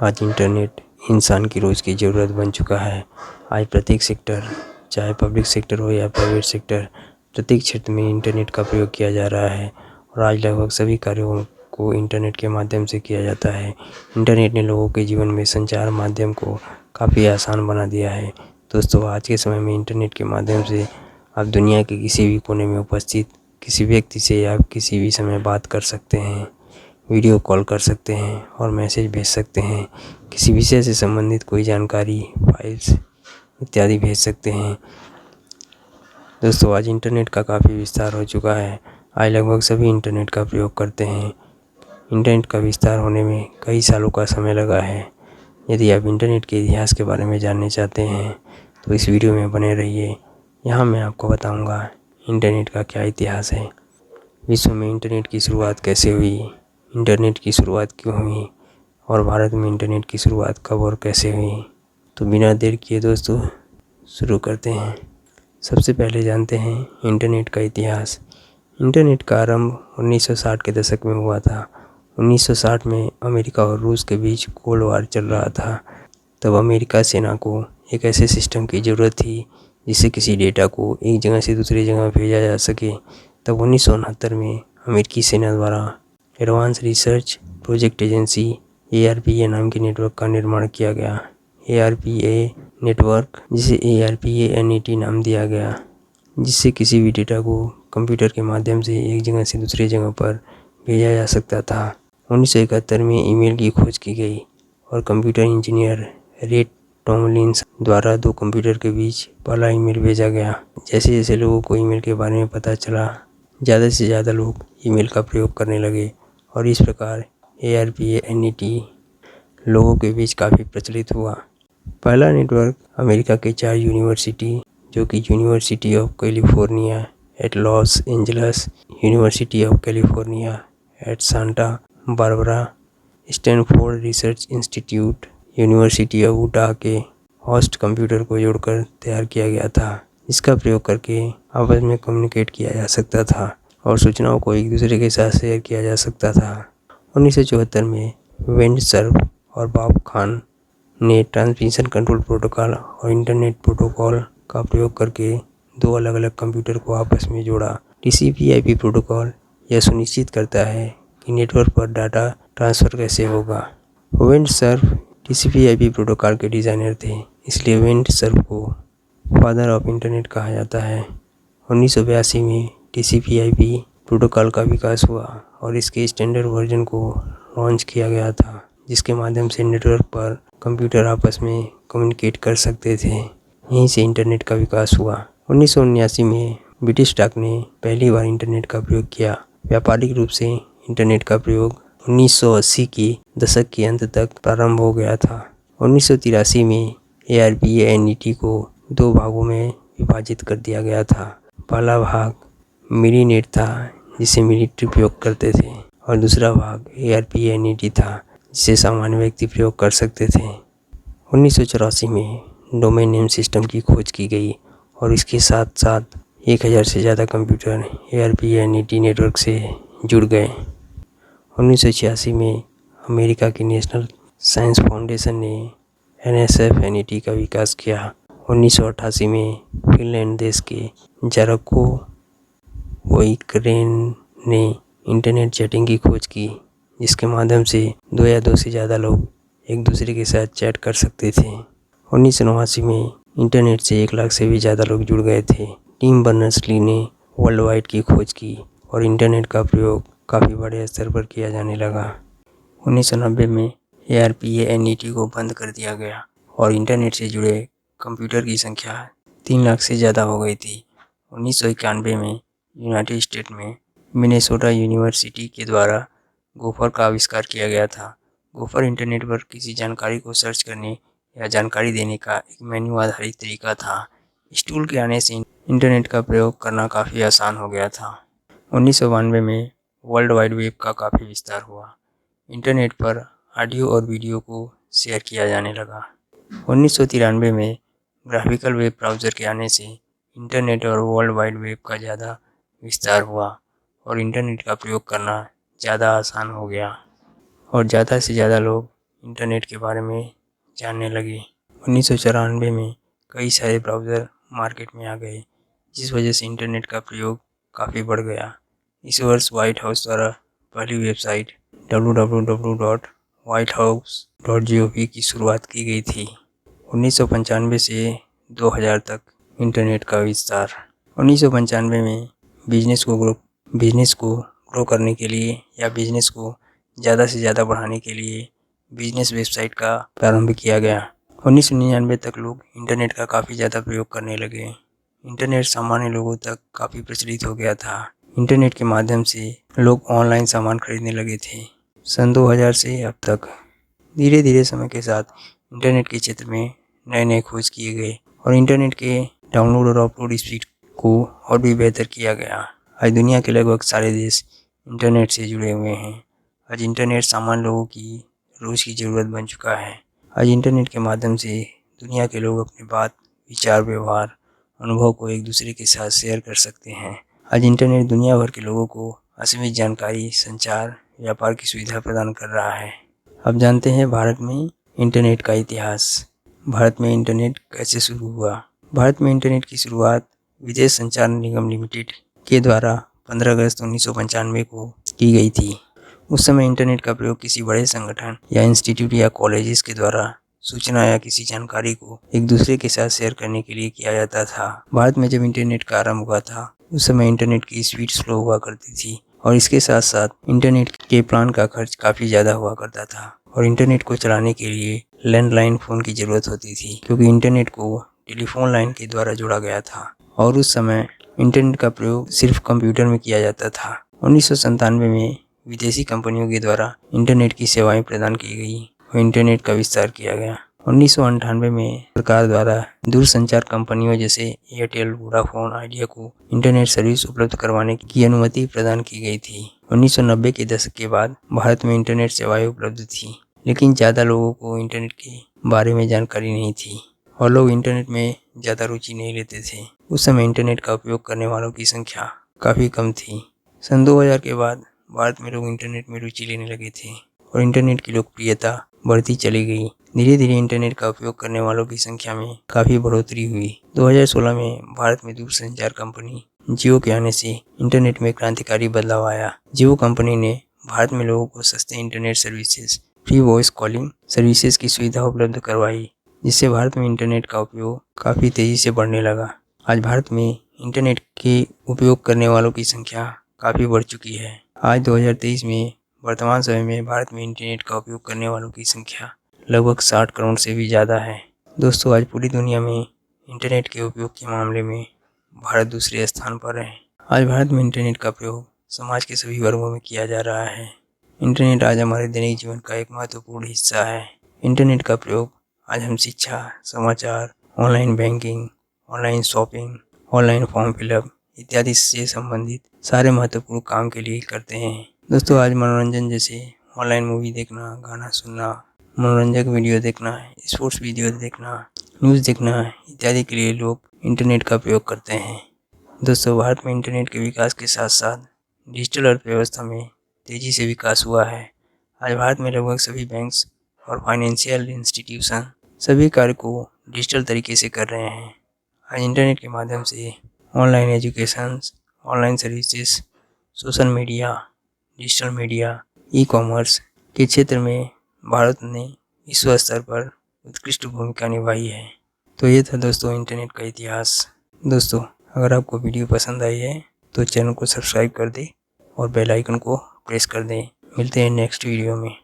आज इंटरनेट इंसान की रोज़ की ज़रूरत बन चुका है। आज प्रत्येक सेक्टर, चाहे पब्लिक सेक्टर हो या प्राइवेट सेक्टर, प्रत्येक क्षेत्र में इंटरनेट का प्रयोग किया जा रहा है और आज लगभग सभी कार्यों को इंटरनेट के माध्यम से किया जाता है। इंटरनेट ने लोगों के जीवन में संचार माध्यम को काफ़ी आसान बना दिया है। दोस्तों, आज के समय में इंटरनेट के माध्यम से आप दुनिया के किसी भी कोने में उपस्थित किसी व्यक्ति से आप किसी भी समय बात कर सकते हैं, वीडियो कॉल कर सकते हैं और मैसेज भेज सकते हैं। किसी विषय से संबंधित कोई जानकारी, फाइल्स इत्यादि भेज सकते हैं। दोस्तों, आज इंटरनेट का काफ़ी विस्तार हो चुका है। आज लगभग सभी इंटरनेट का प्रयोग करते हैं। इंटरनेट का विस्तार होने में कई सालों का समय लगा है। यदि आप इंटरनेट के इतिहास के बारे में जानना चाहते हैं तो इस वीडियो में बने रहिए। यहाँ मैं आपको बताऊँगा इंटरनेट का क्या इतिहास है, विश्व में इंटरनेट की शुरुआत कैसे हुई, इंटरनेट की शुरुआत क्यों हुई और भारत में इंटरनेट की शुरुआत कब और कैसे हुई। तो बिना देर किए दोस्तों शुरू करते हैं। सबसे पहले जानते हैं इंटरनेट का इतिहास। इंटरनेट का आरंभ 1960 के दशक में हुआ था। 1960 में अमेरिका और रूस के बीच कोल्ड वार चल रहा था। तब अमेरिका सेना को एक ऐसे सिस्टम की ज़रूरत थी जिससे किसी डेटा को एक जगह से दूसरी जगह भेजा जा सके। तब 1969 में अमेरिकी सेना द्वारा advance research project agency ARPA नाम के नेटवर्क का निर्माण किया गया। ARPA नेटवर्क, जिसे ARPANET नाम दिया गया, जिससे किसी भी डेटा को कंप्यूटर के माध्यम से एक जगह से दूसरी जगह पर भेजा जा सकता था। 1971 में ईमेल की खोज की गई और कंप्यूटर इंजीनियर रे टॉमलिंस द्वारा दो कंप्यूटर के बीच पहला ईमेल भेजा गया। जैसे जैसे लोगों को ईमेल के बारे में पता चला, ज़्यादा से ज़्यादा लोग ईमेल का प्रयोग करने लगे और इस प्रकार ARPANET लोगों के बीच काफ़ी प्रचलित हुआ। पहला नेटवर्क अमेरिका के 4 यूनिवर्सिटी, जो कि University of California at Los Angeles, University of California at Santa Barbara, Stanford Research Institute, University of Utah के होस्ट कंप्यूटर को जोड़कर तैयार किया गया था। इसका प्रयोग करके आपस में कम्युनिकेट किया जा सकता था और सूचनाओं को एक दूसरे के साथ शेयर किया जा सकता था। 1974 में वेंड सर्फ और बॉब खान ने ट्रांसमिशन कंट्रोल प्रोटोकॉल और इंटरनेट प्रोटोकॉल का प्रयोग करके दो अलग अलग कंप्यूटर को आपस में जोड़ा। TCP/IP प्रोटोकॉल यह सुनिश्चित करता है कि नेटवर्क पर डाटा ट्रांसफ़र कैसे होगा। वेंड सर्फ TCP/IP प्रोटोकॉल के डिज़ाइनर थे, इसलिए वेंड सर्फ को फादर ऑफ इंटरनेट कहा जाता है। 1982 में TCP/IP प्रोटोकॉल का विकास हुआ और इसके स्टैंडर्ड वर्जन को लॉन्च किया गया था, जिसके माध्यम से नेटवर्क पर कंप्यूटर आपस में कम्युनिकेट कर सकते थे। यहीं से इंटरनेट का विकास हुआ। 1979 में ब्रिटिश डाक ने पहली बार इंटरनेट का प्रयोग किया। व्यापारिक रूप से इंटरनेट का प्रयोग 1980 के दशक के अंत तक प्रारंभ हो गया था। 1983 में ARPANET को दो भागों में विभाजित कर दिया गया था। पहला भाग मिनीनेट था, जिसे मिलिट्री प्रयोग करते थे, और दूसरा भाग ARPANET था, जिसे सामान्य व्यक्ति प्रयोग कर सकते थे। 1984 में डोमेन नेम सिस्टम की खोज की गई और इसके साथ साथ 1000 से ज़्यादा कंप्यूटर ARPANET नेटवर्क से जुड़ गए। 1986 में अमेरिका की नेशनल साइंस फाउंडेशन ने NSF/NET का विकास किया। 1988 में फिनलैंड देश के जारको वोइकरेन ने इंटरनेट चैटिंग की खोज की, जिसके माध्यम से दो या दो से ज़्यादा लोग एक दूसरे के साथ चैट कर सकते थे। 1989 में इंटरनेट से 1 लाख से भी ज़्यादा लोग जुड़ गए थे। टिम बर्नर्स-ली ने वर्ल्ड वाइड की खोज की और इंटरनेट का प्रयोग काफ़ी बड़े स्तर पर किया जाने लगा। 1990 में ARPANET को बंद कर दिया गया और इंटरनेट से जुड़े कंप्यूटर की संख्या 3 लाख से ज़्यादा हो गई थी। 1991 में यूनाइटेड स्टेट में मिनेसोटा यूनिवर्सिटी के द्वारा गोफर का आविष्कार किया गया था। गोफर इंटरनेट पर किसी जानकारी को सर्च करने या जानकारी देने का एक मेन्यू आधारित तरीका था। इस टूल के आने से इंटरनेट का प्रयोग करना काफ़ी आसान हो गया था। 1992 में वर्ल्ड वाइड वेब का काफ़ी विस्तार हुआ। इंटरनेट पर ऑडियो और वीडियो को शेयर किया जाने लगा। 1993 में ग्राफिकल वेब ब्राउज़र के आने से इंटरनेट और वर्ल्ड वाइड वेब का ज़्यादा विस्तार हुआ और इंटरनेट का प्रयोग करना ज़्यादा आसान हो गया और ज़्यादा से ज़्यादा लोग इंटरनेट के बारे में जानने लगे। 1994 में कई सारे ब्राउज़र मार्केट में आ गए, जिस वजह से इंटरनेट का प्रयोग काफ़ी बढ़ गया। इस वर्ष व्हाइट हाउस द्वारा पहली वेबसाइट www.whitehouse.gov की शुरुआत की गई थी। 1995 से 2000 तक इंटरनेट का विस्तार। 1995 में बिजनेस को ग्रो करने के लिए या बिजनेस को ज़्यादा से ज़्यादा बढ़ाने के लिए बिजनेस वेबसाइट का प्रारंभ किया गया। 1999 तक लोग इंटरनेट का काफ़ी ज़्यादा प्रयोग करने लगे। इंटरनेट सामान्य लोगों तक काफ़ी प्रचलित हो गया था। इंटरनेट के माध्यम से लोग ऑनलाइन सामान खरीदने लगे थे। सन 2000 से अब तक धीरे धीरे समय के साथ इंटरनेट के क्षेत्र में नए नए खोज किए गए और इंटरनेट के डाउनलोड और अपलोड स्पीड को और भी बेहतर किया गया। आज दुनिया के लगभग सारे देश इंटरनेट से जुड़े हुए हैं। आज इंटरनेट सामान्य लोगों की रोज़ की ज़रूरत बन चुका है। आज इंटरनेट के माध्यम से दुनिया के लोग अपनी बात, विचार, व्यवहार, अनुभव को एक दूसरे के साथ शेयर कर सकते हैं। आज इंटरनेट दुनिया भर के लोगों को असीमित जानकारी, संचार, व्यापार की सुविधा प्रदान कर रहा है। अब जानते हैं भारत में इंटरनेट का इतिहास। भारत में इंटरनेट कैसे शुरू हुआ? भारत में इंटरनेट की शुरुआत विदेश संचार निगम लिमिटेड के द्वारा 15 अगस्त 1995 को की गई थी। उस समय इंटरनेट का प्रयोग किसी बड़े संगठन या इंस्टीट्यूट या कॉलेजेस के द्वारा सूचना या किसी जानकारी को एक दूसरे के साथ शेयर करने के लिए किया जाता था। भारत में जब इंटरनेट का आरंभ हुआ था, उस समय इंटरनेट की स्पीड स्लो हुआ करती थी और इसके साथ साथ इंटरनेट के प्लान का खर्च काफ़ी ज़्यादा हुआ करता था और इंटरनेट को चलाने के लिए लैंडलाइन फ़ोन की ज़रूरत होती थी, क्योंकि इंटरनेट को टेलीफोन लाइन के द्वारा जोड़ा गया था और उस समय इंटरनेट का प्रयोग सिर्फ कंप्यूटर में किया जाता था। 1997 में विदेशी कंपनियों के द्वारा इंटरनेट की सेवाएं प्रदान की गई और इंटरनेट का विस्तार किया गया। 1998 में सरकार द्वारा दूरसंचार कंपनियों जैसे एयरटेल, वोडाफोन, आइडिया को इंटरनेट सर्विस उपलब्ध करवाने की अनुमति प्रदान की गई थी। 1990 के दशक के बाद भारत में इंटरनेट सेवाएं उपलब्ध थी, लेकिन ज़्यादा लोगों को इंटरनेट के बारे में जानकारी नहीं थी और लोग इंटरनेट में ज़्यादा रुचि नहीं लेते थे। उस समय इंटरनेट का उपयोग करने वालों की संख्या काफ़ी कम थी। सन 2000 के बाद भारत में लोग इंटरनेट में रुचि लेने लगे थे और इंटरनेट की लोकप्रियता बढ़ती चली गई। धीरे धीरे इंटरनेट का उपयोग करने वालों की संख्या में काफ़ी बढ़ोतरी हुई। 2016 में भारत में दूरसंचार कंपनी जियो के आने से इंटरनेट में क्रांतिकारी बदलाव आया। जियो कंपनी ने भारत में लोगों को सस्ते internet services, free voice calling services की सुविधा उपलब्ध करवाई, जिससे भारत में इंटरनेट का उपयोग काफ़ी तेज़ी से बढ़ने लगा। आज भारत में इंटरनेट के उपयोग करने वालों की संख्या काफ़ी बढ़ चुकी है। आज 2023 में वर्तमान समय में भारत में इंटरनेट का उपयोग करने वालों की संख्या लगभग 60 करोड़ से भी ज़्यादा है। दोस्तों, आज पूरी दुनिया में इंटरनेट के उपयोग के मामले में भारत दूसरे स्थान पर है। आज भारत में इंटरनेट का प्रयोग समाज के सभी वर्गों में किया जा रहा है। इंटरनेट आज हमारे दैनिक जीवन का एक महत्वपूर्ण हिस्सा है। इंटरनेट का प्रयोग आज हम शिक्षा, समाचार, online banking, online shopping, online form fill up इत्यादि से संबंधित सारे महत्वपूर्ण काम के लिए करते हैं। दोस्तों, आज मनोरंजन जैसे ऑनलाइन मूवी देखना, गाना सुनना, मनोरंजक वीडियो देखना, स्पोर्ट्स वीडियो देखना, न्यूज़ देखना इत्यादि के लिए लोग इंटरनेट का प्रयोग करते हैं। दोस्तों, भारत में इंटरनेट के विकास के साथ साथ डिजिटल अर्थव्यवस्था में तेज़ी से विकास हुआ है। आज भारत में लगभग सभी बैंक्स और फाइनेंशियल इंस्टीट्यूशन सभी कार्य को डिजिटल तरीके से कर रहे हैं। आज इंटरनेट के माध्यम से online education, online services, social media, digital media, e-commerce के क्षेत्र में भारत ने विश्व स्तर पर उत्कृष्ट भूमिका निभाई है। तो ये था दोस्तों इंटरनेट का इतिहास। दोस्तों, अगर आपको वीडियो पसंद आई है तो चैनल को सब्सक्राइब कर दें और बेल आइकन को प्रेस कर दें। मिलते हैं नेक्स्ट वीडियो में।